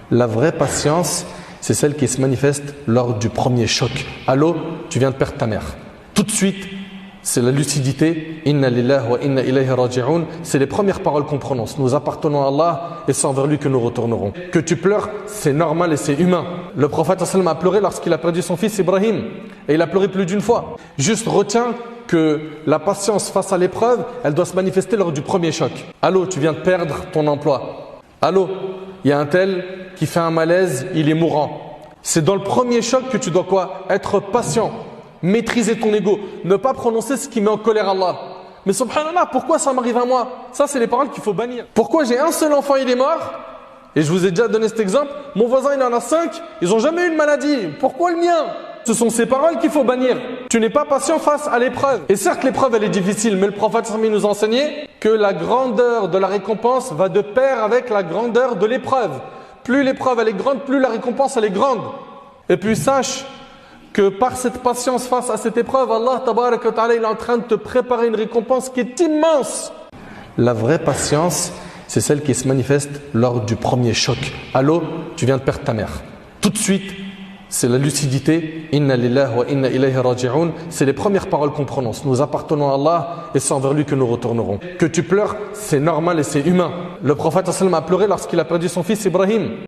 La vraie patience, c'est celle qui se manifeste lors du premier choc. Allô, tu viens de perdre ta mère. Tout de suite, c'est la lucidité. Inna lillahi wa inna ilayhi raji'un. C'est les premières paroles qu'on prononce. Nous appartenons à Allah et c'est envers lui que nous retournerons. Que tu pleures, c'est normal et c'est humain. Le prophète sallallahu alayhi wa sallam a pleuré lorsqu'il a perdu son fils Ibrahim. Et il a pleuré plus d'une fois. Juste retiens que la patience face à l'épreuve, elle doit se manifester lors du premier choc. Allô, tu viens de perdre ton emploi. Allô, il y a un tel qui fait un malaise, il est mourant. C'est dans le premier choc que tu dois quoi? Être patient, maîtriser ton ego, ne pas prononcer ce qui met en colère Allah. Mais subhanallah, pourquoi ça m'arrive à moi? Ça, c'est les paroles qu'il faut bannir. Pourquoi j'ai un seul enfant, il est mort? Et je vous ai déjà donné cet exemple. Mon voisin, il en a 5, ils n'ont jamais eu une maladie. Pourquoi le mien? Ce sont ces paroles qu'il faut bannir. Tu n'es pas patient face à l'épreuve. Et certes, l'épreuve, elle est difficile, mais le prophète sallallahu nous a enseigné que la grandeur de la récompense va de pair avec la grandeur de l'épreuve. Plus l'épreuve, elle est grande, plus la récompense, elle est grande. Et puis sache que par cette patience face à cette épreuve, Allah tabarak wa ta'ala, il est en train de te préparer une récompense qui est immense. La vraie patience, c'est celle qui se manifeste lors du premier choc. Allô, tu viens de perdre ta mère. Tout de suite, c'est la lucidité. Inna lillahi wa inna ilayhi raji'un. C'est les premières paroles qu'on prononce. Nous appartenons à Allah et c'est envers lui que nous retournerons. Que tu pleures, c'est normal et c'est humain. Le prophète sallallahu alayhi wa sallam a pleuré lorsqu'il a perdu son fils Ibrahim.